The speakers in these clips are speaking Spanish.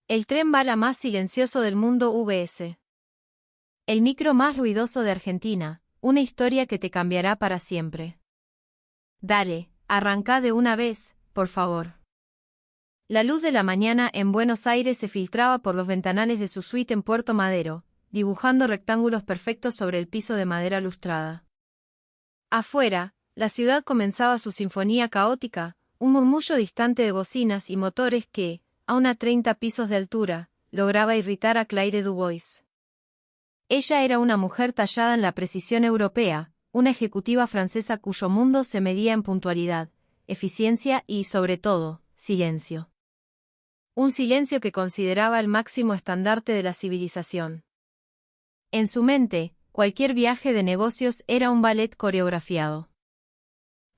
El tren bala más silencioso del mundo vs. El micro más ruidoso de Argentina, una historia que te cambiará para siempre. Dale, arrancá de una vez, por favor. La luz de la mañana en Buenos Aires se filtraba por los ventanales de su suite en Puerto Madero, dibujando rectángulos perfectos sobre el piso de madera lustrada. Afuera, la ciudad comenzaba su sinfonía caótica, un murmullo distante de bocinas y motores que, a unos 30 pisos de altura, lograba irritar a Claire Dubois. Ella era una mujer tallada en la precisión europea, una ejecutiva francesa cuyo mundo se medía en puntualidad, eficiencia y, sobre todo, silencio. Un silencio que consideraba el máximo estandarte de la civilización. En su mente, cualquier viaje de negocios era un ballet coreografiado.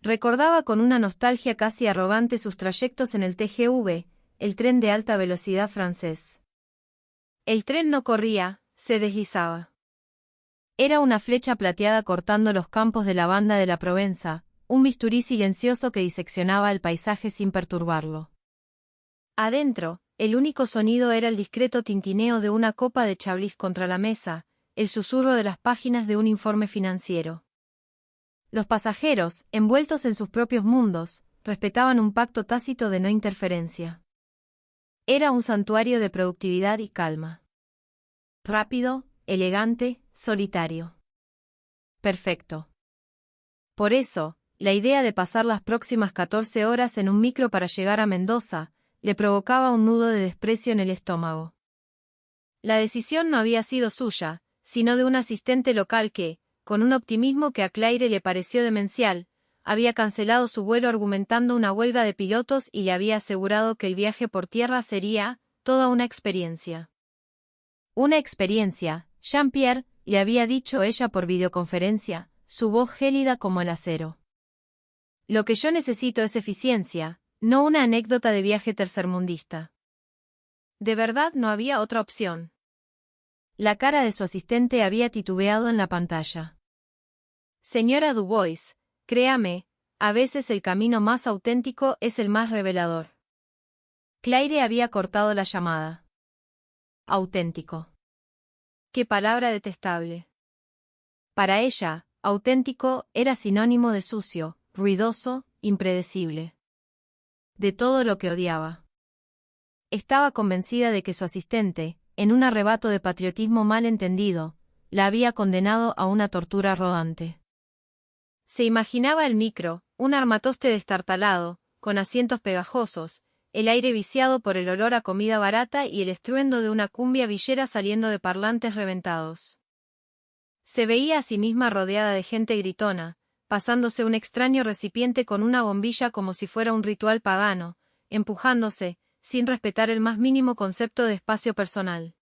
Recordaba con una nostalgia casi arrogante sus trayectos en el TGV, el tren de alta velocidad francés. El tren no corría, se deslizaba. Era una flecha plateada cortando los campos de lavanda de la Provenza, un bisturí silencioso que diseccionaba el paisaje sin perturbarlo. Adentro, el único sonido era el discreto tintineo de una copa de chablis contra la mesa, el susurro de las páginas de un informe financiero. Los pasajeros, envueltos en sus propios mundos, respetaban un pacto tácito de no interferencia. Era un santuario de productividad y calma. Rápido, elegante, solitario. Perfecto. Por eso, la idea de pasar las próximas 14 horas en un micro para llegar a Mendoza, le provocaba un nudo de desprecio en el estómago. La decisión no había sido suya, sino de un asistente local que, con un optimismo que a Claire le pareció demencial, había cancelado su vuelo argumentando una huelga de pilotos y le había asegurado que el viaje por tierra sería toda una experiencia. Una experiencia, Jean-Pierre, le había dicho ella por videoconferencia, su voz gélida como el acero. Lo que yo necesito es eficiencia, no una anécdota de viaje tercermundista. De verdad no había otra opción. La cara de su asistente había titubeado en la pantalla. Señora Dubois, créame, a veces el camino más auténtico es el más revelador. Claire había cortado la llamada. Auténtico. Qué palabra detestable. Para ella, auténtico era sinónimo de sucio, ruidoso, impredecible. De todo lo que odiaba. Estaba convencida de que su asistente, en un arrebato de patriotismo mal entendido, la había condenado a una tortura rodante. Se imaginaba el micro, un armatoste destartalado, con asientos pegajosos, el aire viciado por el olor a comida barata y el estruendo de una cumbia villera saliendo de parlantes reventados. Se veía a sí misma rodeada de gente gritona, pasándose un extraño recipiente con una bombilla como si fuera un ritual pagano, empujándose, sin respetar el más mínimo concepto de espacio personal.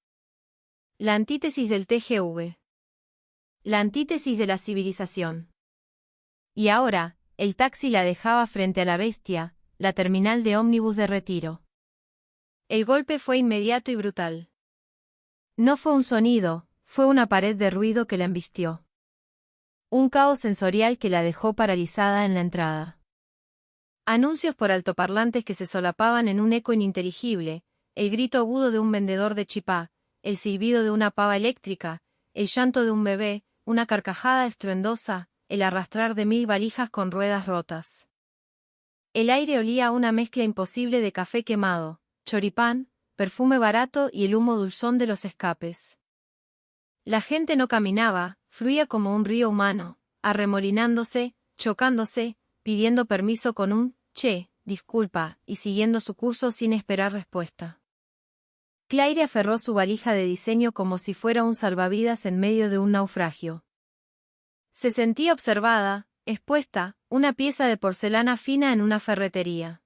La antítesis del TGV. La antítesis de la civilización. Y ahora, el taxi la dejaba frente a la Bestia, la terminal de ómnibus de Retiro. El golpe fue inmediato y brutal. No fue un sonido, fue una pared de ruido que la embistió. Un caos sensorial que la dejó paralizada en la entrada. Anuncios por altoparlantes que se solapaban en un eco ininteligible, el grito agudo de un vendedor de chipá, el silbido de una pava eléctrica, el llanto de un bebé, una carcajada estruendosa, el arrastrar de 1000 valijas con ruedas rotas. El aire olía a una mezcla imposible de café quemado, choripán, perfume barato y el humo dulzón de los escapes. La gente no caminaba, fluía como un río humano, arremolinándose, chocándose, pidiendo permiso con un «che», disculpa, y siguiendo su curso sin esperar respuesta. Claire aferró su valija de diseño como si fuera un salvavidas en medio de un naufragio. Se sentía observada, expuesta, una pieza de porcelana fina en una ferretería.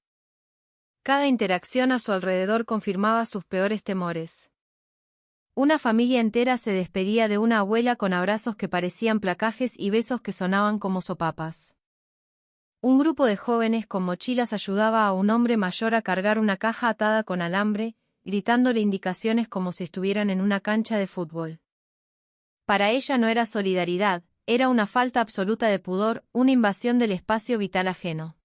Cada interacción a su alrededor confirmaba sus peores temores. Una familia entera se despedía de una abuela con abrazos que parecían placajes y besos que sonaban como sopapas. Un grupo de jóvenes con mochilas ayudaba a un hombre mayor a cargar una caja atada con alambre, gritándole indicaciones como si estuvieran en una cancha de fútbol. Para ella no era solidaridad, era una falta absoluta de pudor, una invasión del espacio vital ajeno.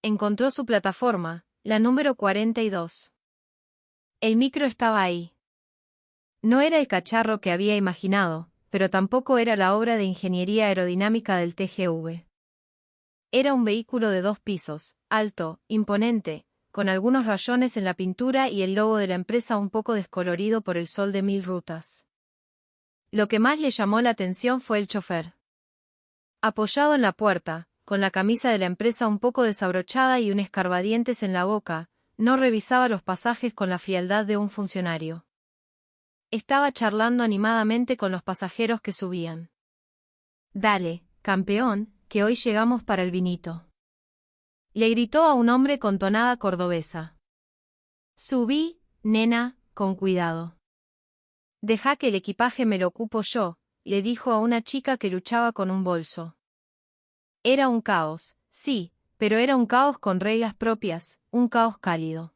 Encontró su plataforma, la número 42. El micro estaba ahí. No era el cacharro que había imaginado, pero tampoco era la obra de ingeniería aerodinámica del TGV. Era un vehículo de 2 pisos, alto, imponente, con algunos rayones en la pintura y el logo de la empresa un poco descolorido por el sol de 1000 rutas. Lo que más le llamó la atención fue el chofer. Apoyado en la puerta, con la camisa de la empresa un poco desabrochada y un escarbadientes en la boca, no revisaba los pasajes con la frialdad de un funcionario. Estaba charlando animadamente con los pasajeros que subían. «Dale, campeón, que hoy llegamos para el vinito», le gritó a un hombre con tonada cordobesa. «Subí, nena, con cuidado». «Deja que el equipaje me lo ocupo yo», le dijo a una chica que luchaba con un bolso. Era un caos, sí, pero era un caos con reglas propias, un caos cálido.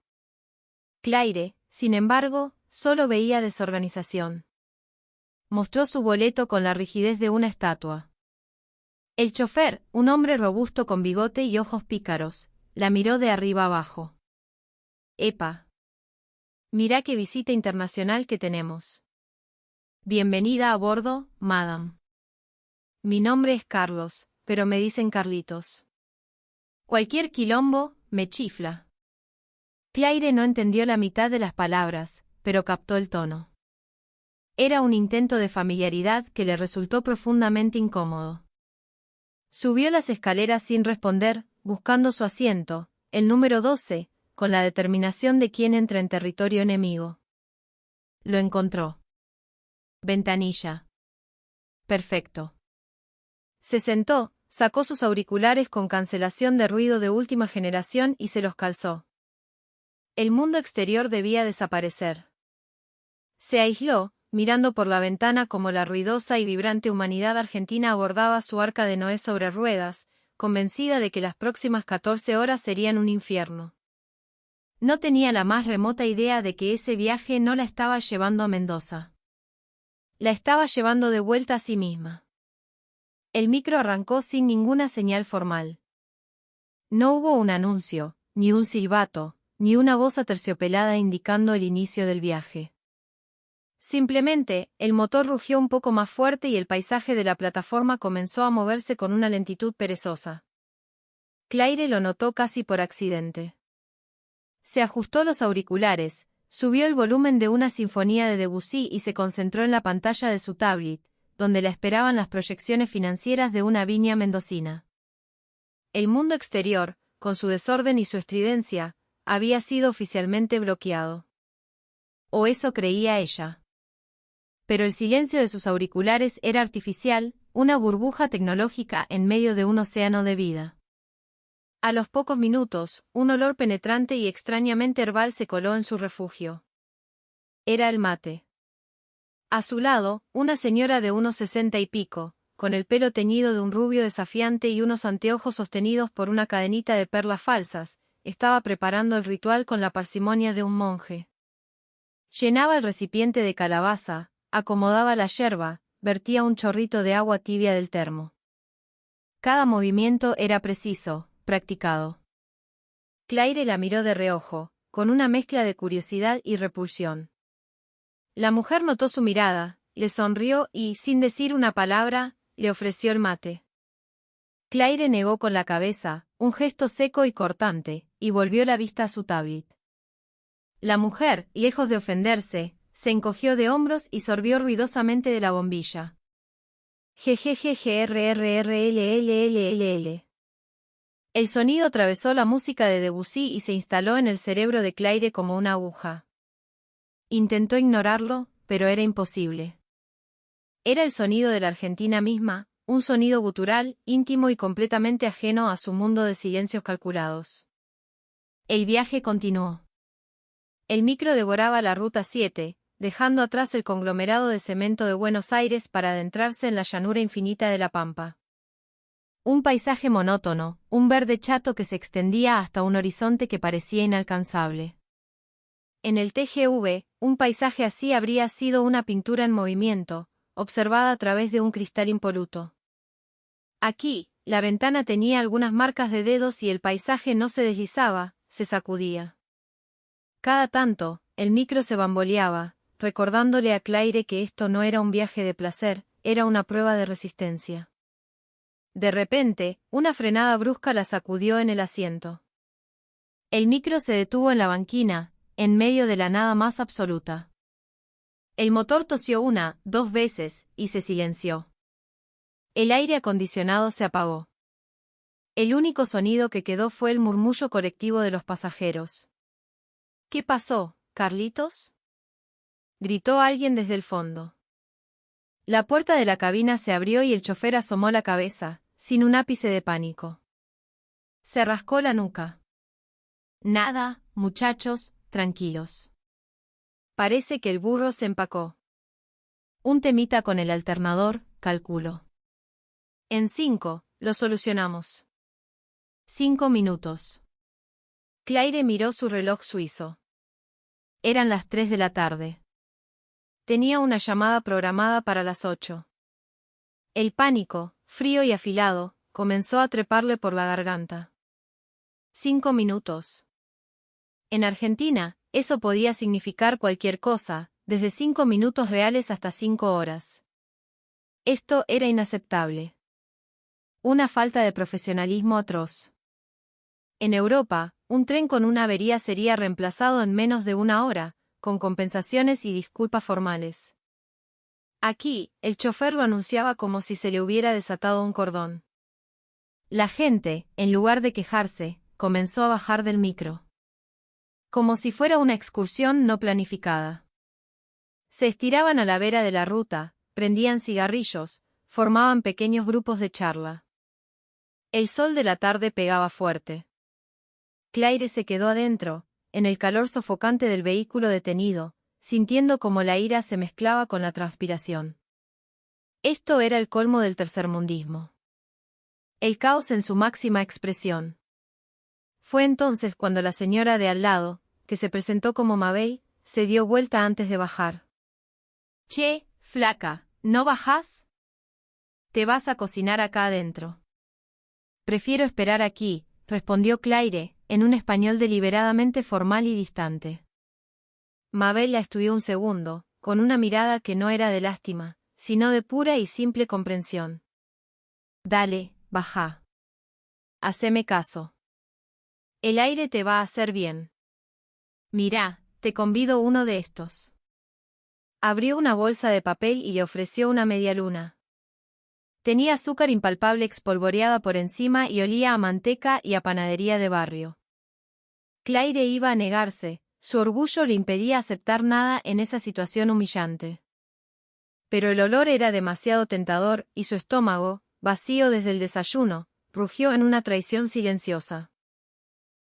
Claire, sin embargo, solo veía desorganización. Mostró su boleto con la rigidez de una estatua. El chofer, un hombre robusto con bigote y ojos pícaros, la miró de arriba abajo. «Epa. Mirá qué visita internacional que tenemos. Bienvenida a bordo, madame. Mi nombre es Carlos, pero me dicen Carlitos. Cualquier quilombo, me chifla». Claire no entendió la mitad de las palabras, pero captó el tono. Era un intento de familiaridad que le resultó profundamente incómodo. Subió las escaleras sin responder, buscando su asiento, el número 12, con la determinación de quien entra en territorio enemigo. Lo encontró. Ventanilla. Perfecto. Se sentó, sacó sus auriculares con cancelación de ruido de última generación y se los calzó. El mundo exterior debía desaparecer. Se aisló, mirando por la ventana como la ruidosa y vibrante humanidad argentina abordaba su arca de Noé sobre ruedas, convencida de que las próximas 14 horas serían un infierno. No tenía la más remota idea de que ese viaje no la estaba llevando a Mendoza. La estaba llevando de vuelta a sí misma. El micro arrancó sin ninguna señal formal. No hubo un anuncio, ni un silbato, ni una voz aterciopelada indicando el inicio del viaje. Simplemente, el motor rugió un poco más fuerte y el paisaje de la plataforma comenzó a moverse con una lentitud perezosa. Claire lo notó casi por accidente. Se ajustó los auriculares, subió el volumen de una sinfonía de Debussy y se concentró en la pantalla de su tablet, donde la esperaban las proyecciones financieras de una viña mendocina. El mundo exterior, con su desorden y su estridencia, había sido oficialmente bloqueado. O eso creía ella. Pero el silencio de sus auriculares era artificial, una burbuja tecnológica en medio de un océano de vida. A los pocos minutos, un olor penetrante y extrañamente herbal se coló en su refugio. Era el mate. A su lado, una señora de unos 60 y pico, con el pelo teñido de un rubio desafiante y unos anteojos sostenidos por una cadenita de perlas falsas, estaba preparando el ritual con la parsimonia de un monje. Llenaba el recipiente de calabaza, acomodaba la yerba, vertía un chorrito de agua tibia del termo. Cada movimiento era preciso, practicado. Claire la miró de reojo, con una mezcla de curiosidad y repulsión. La mujer notó su mirada, le sonrió y, sin decir una palabra, le ofreció el mate. Claire negó con la cabeza, un gesto seco y cortante, y volvió la vista a su tablet. La mujer, lejos de ofenderse, se encogió de hombros y sorbió ruidosamente de la bombilla. GGGGRRRLLLLL. El sonido atravesó la música de Debussy y se instaló en el cerebro de Claire como una aguja. Intentó ignorarlo, pero era imposible. Era el sonido de la Argentina misma, un sonido gutural, íntimo y completamente ajeno a su mundo de silencios calculados. El viaje continuó. El micro devoraba la Ruta 7, dejando atrás el conglomerado de cemento de Buenos Aires para adentrarse en la llanura infinita de la Pampa. Un paisaje monótono, un verde chato que se extendía hasta un horizonte que parecía inalcanzable. En el TGV, un paisaje así habría sido una pintura en movimiento, observada a través de un cristal impoluto. Aquí, la ventana tenía algunas marcas de dedos y el paisaje no se deslizaba, se sacudía. Cada tanto, el micro se bamboleaba, recordándole a Claire que esto no era un viaje de placer, era una prueba de resistencia. De repente, una frenada brusca la sacudió en el asiento. El micro se detuvo en la banquina, en medio de la nada más absoluta. El motor tosió 2 veces, y se silenció. El aire acondicionado se apagó. El único sonido que quedó fue el murmullo colectivo de los pasajeros. ¿Qué pasó, Carlitos?, gritó alguien desde el fondo. La puerta de la cabina se abrió y el chofer asomó la cabeza, sin un ápice de pánico. Se rascó la nuca. Nada, muchachos, tranquilos. Parece que el burro se empacó. Un temita con el alternador, calculo. En 5, lo solucionamos. 5 minutos. Claire miró su reloj suizo. Eran las 3 de la tarde. Tenía una llamada programada para las 8. El pánico, frío y afilado, comenzó a treparle por la garganta. 5 minutos. En Argentina, eso podía significar cualquier cosa, desde 5 minutos reales hasta 5 horas. Esto era inaceptable. Una falta de profesionalismo atroz. En Europa, un tren con una avería sería reemplazado en menos de 1 hora, con compensaciones y disculpas formales. Aquí, el chofer lo anunciaba como si se le hubiera desatado un cordón. La gente, en lugar de quejarse, comenzó a bajar del micro. Como si fuera una excursión no planificada. Se estiraban a la vera de la ruta, prendían cigarrillos, formaban pequeños grupos de charla. El sol de la tarde pegaba fuerte. Claire se quedó adentro, en el calor sofocante del vehículo detenido, sintiendo como la ira se mezclaba con la transpiración. Esto era el colmo del tercermundismo. El caos en su máxima expresión. Fue entonces cuando la señora de al lado, que se presentó como Mabel, se dio vuelta antes de bajar. «Che, flaca, ¿no bajás? Te vas a cocinar acá adentro». «Prefiero esperar aquí», respondió Claire, en un español deliberadamente formal y distante. Mabel la estudió un segundo, con una mirada que no era de lástima, sino de pura y simple comprensión. «Dale, baja. Haceme caso. El aire te va a hacer bien. Mirá, te convido uno de estos». Abrió una bolsa de papel y le ofreció una medialuna. Tenía azúcar impalpable espolvoreada por encima y olía a manteca y a panadería de barrio. Claire iba a negarse, su orgullo le impedía aceptar nada en esa situación humillante. Pero el olor era demasiado tentador y su estómago, vacío desde el desayuno, rugió en una traición silenciosa.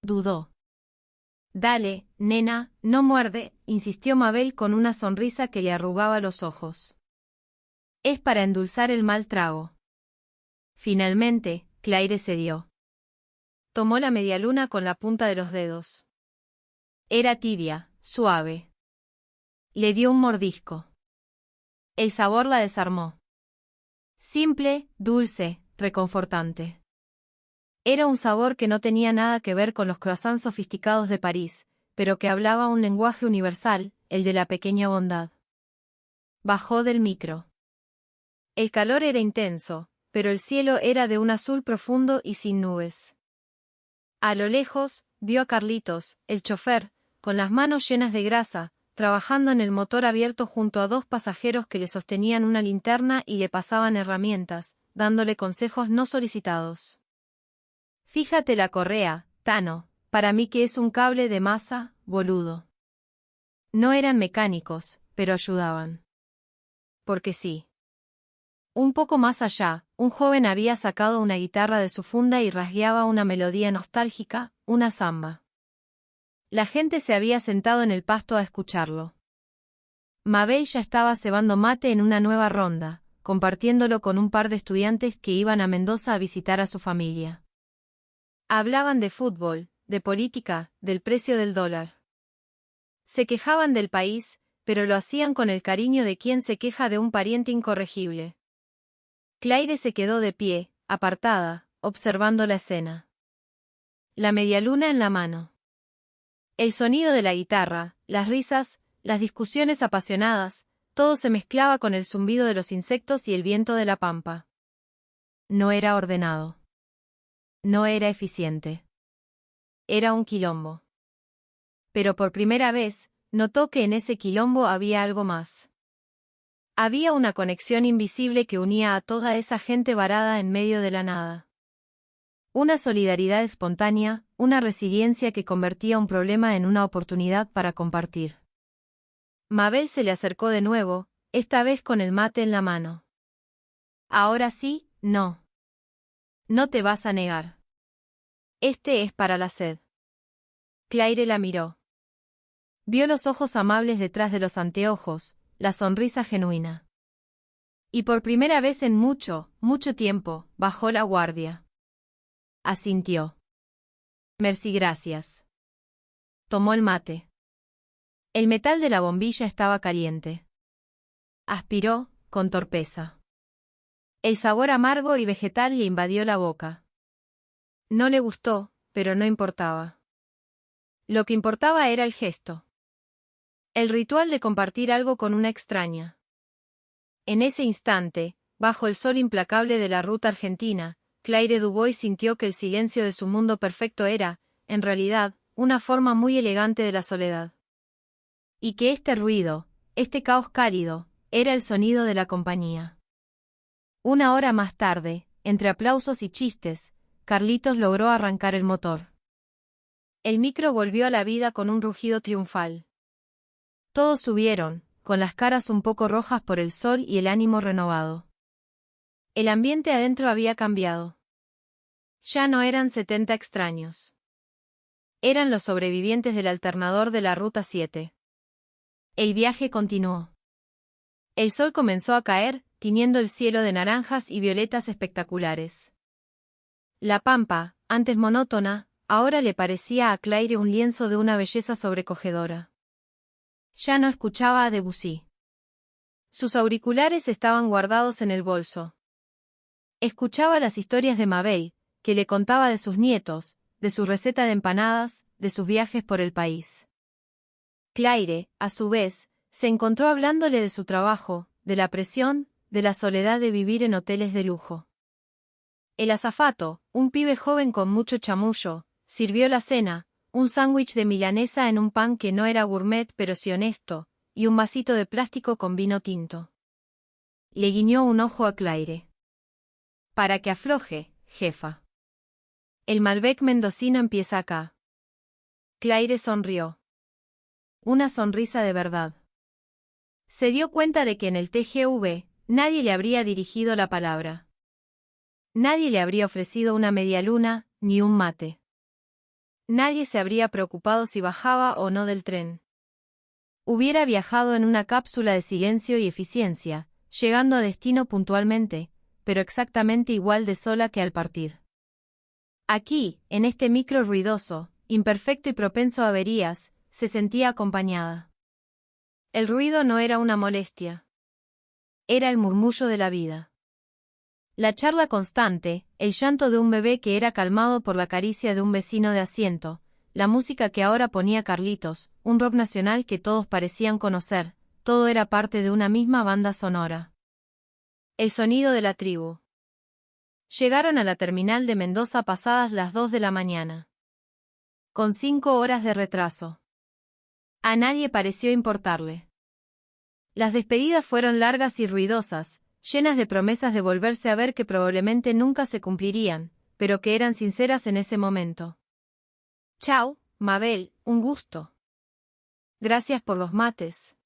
Dudó. «Dale, nena, no muerde», insistió Mabel con una sonrisa que le arrugaba los ojos. «Es para endulzar el mal trago». Finalmente, Claire cedió. Tomó la medialuna con la punta de los dedos. Era tibia, suave. Le dio un mordisco. El sabor la desarmó. Simple, dulce, reconfortante. Era un sabor que no tenía nada que ver con los croissants sofisticados de París, pero que hablaba un lenguaje universal, el de la pequeña bondad. Bajó del micro. El calor era intenso, pero el cielo era de un azul profundo y sin nubes. A lo lejos, vio a Carlitos, el chofer, con las manos llenas de grasa, trabajando en el motor abierto junto a 2 pasajeros que le sostenían una linterna y le pasaban herramientas, dándole consejos no solicitados. «Fíjate la correa, Tano, para mí que es un cable de masa, boludo». No eran mecánicos, pero ayudaban. Porque sí. Un poco más allá, un joven había sacado una guitarra de su funda y rasgueaba una melodía nostálgica, una samba. La gente se había sentado en el pasto a escucharlo. Mabel ya estaba cebando mate en una nueva ronda, compartiéndolo con un par de estudiantes que iban a Mendoza a visitar a su familia. Hablaban de fútbol, de política, del precio del dólar. Se quejaban del país, pero lo hacían con el cariño de quien se queja de un pariente incorregible. Claire se quedó de pie, apartada, observando la escena. La medialuna en la mano. El sonido de la guitarra, las risas, las discusiones apasionadas, todo se mezclaba con el zumbido de los insectos y el viento de la pampa. No era ordenado. No era eficiente. Era un quilombo. Pero por primera vez, notó que en ese quilombo había algo más. Había una conexión invisible que unía a toda esa gente varada en medio de la nada. Una solidaridad espontánea, una resiliencia que convertía un problema en una oportunidad para compartir. Mabel se le acercó de nuevo, esta vez con el mate en la mano. Ahora sí, no. No te vas a negar. Este es para la sed. Claire la miró. Vio los ojos amables detrás de los anteojos, la sonrisa genuina. Y por primera vez en mucho, mucho tiempo, bajó la guardia. Asintió. Merci, gracias. Tomó el mate. El metal de la bombilla estaba caliente. Aspiró, con torpeza. El sabor amargo y vegetal le invadió la boca. No le gustó, pero no importaba. Lo que importaba era el gesto. El ritual de compartir algo con una extraña. En ese instante, bajo el sol implacable de la ruta argentina, Claire Dubois sintió que el silencio de su mundo perfecto era, en realidad, una forma muy elegante de la soledad. Y que este ruido, este caos cálido, era el sonido de la compañía. Una hora más tarde, entre aplausos y chistes, Carlitos logró arrancar el motor. El micro volvió a la vida con un rugido triunfal. Todos subieron, con las caras un poco rojas por el sol y el ánimo renovado. El ambiente adentro había cambiado. Ya no eran 70 extraños. Eran los sobrevivientes del alternador de la Ruta 7. El viaje continuó. El sol comenzó a caer, tiñendo el cielo de naranjas y violetas espectaculares. La pampa, antes monótona, ahora le parecía a Claire un lienzo de una belleza sobrecogedora. Ya no escuchaba a Debussy. Sus auriculares estaban guardados en el bolso. Escuchaba las historias de Mabel, que le contaba de sus nietos, de su receta de empanadas, de sus viajes por el país. Claire, a su vez, se encontró hablándole de su trabajo, de la presión, de la soledad de vivir en hoteles de lujo. El azafato, un pibe joven con mucho chamullo, sirvió la cena, un sándwich de milanesa en un pan que no era gourmet pero sí honesto, y un vasito de plástico con vino tinto. Le guiñó un ojo a Claire. Para que afloje, jefa. El Malbec mendocino empieza acá. Claire sonrió. Una sonrisa de verdad. Se dio cuenta de que en el TGV, nadie le habría dirigido la palabra. Nadie le habría ofrecido una medialuna, ni un mate. Nadie se habría preocupado si bajaba o no del tren. Hubiera viajado en una cápsula de silencio y eficiencia, llegando a destino puntualmente, pero exactamente igual de sola que al partir. Aquí, en este micro ruidoso, imperfecto y propenso a averías, se sentía acompañada. El ruido no era una molestia. Era el murmullo de la vida. La charla constante, el llanto de un bebé que era calmado por la caricia de un vecino de asiento, la música que ahora ponía Carlitos, un rock nacional que todos parecían conocer, todo era parte de una misma banda sonora. El sonido de la tribu. Llegaron a la terminal de Mendoza pasadas las 2 de la mañana. Con 5 horas de retraso. A nadie pareció importarle. Las despedidas fueron largas y ruidosas, llenas de promesas de volverse a ver que probablemente nunca se cumplirían, pero que eran sinceras en ese momento. Chao, Mabel, un gusto. Gracias por los mates.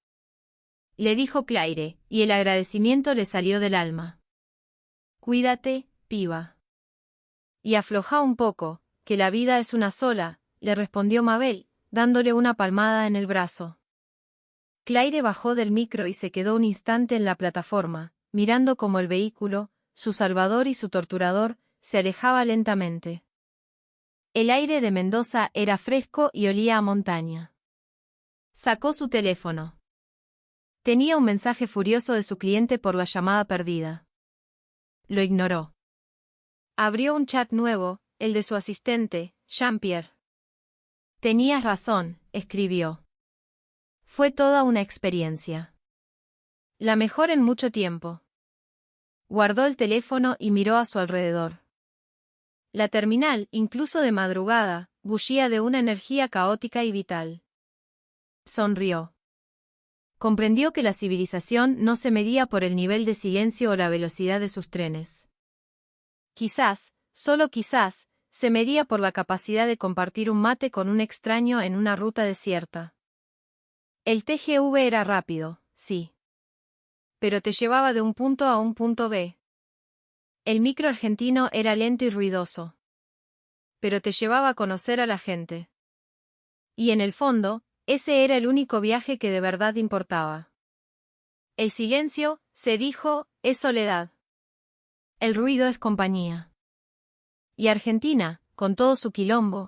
Le dijo Claire, y el agradecimiento le salió del alma. Cuídate, piba. Y afloja un poco, que la vida es una sola, le respondió Mabel, dándole una palmada en el brazo. Claire bajó del micro y se quedó un instante en la plataforma, mirando cómo el vehículo, su salvador y su torturador, se alejaba lentamente. El aire de Mendoza era fresco y olía a montaña. Sacó su teléfono. Tenía un mensaje furioso de su cliente por la llamada perdida. Lo ignoró. Abrió un chat nuevo, el de su asistente, Jean-Pierre. Tenías razón, escribió. Fue toda una experiencia. La mejor en mucho tiempo. Guardó el teléfono y miró a su alrededor. La terminal, incluso de madrugada, bullía de una energía caótica y vital. Sonrió. Comprendió que la civilización no se medía por el nivel de silencio o la velocidad de sus trenes. Quizás, solo quizás, se medía por la capacidad de compartir un mate con un extraño en una ruta desierta. El TGV era rápido, sí. Pero te llevaba de un punto a un punto B. El micro argentino era lento y ruidoso. Pero te llevaba a conocer a la gente. Y en el fondo, ese era el único viaje que de verdad importaba. El silencio, se dijo, es soledad. El ruido es compañía. Y Argentina, con todo su quilombo,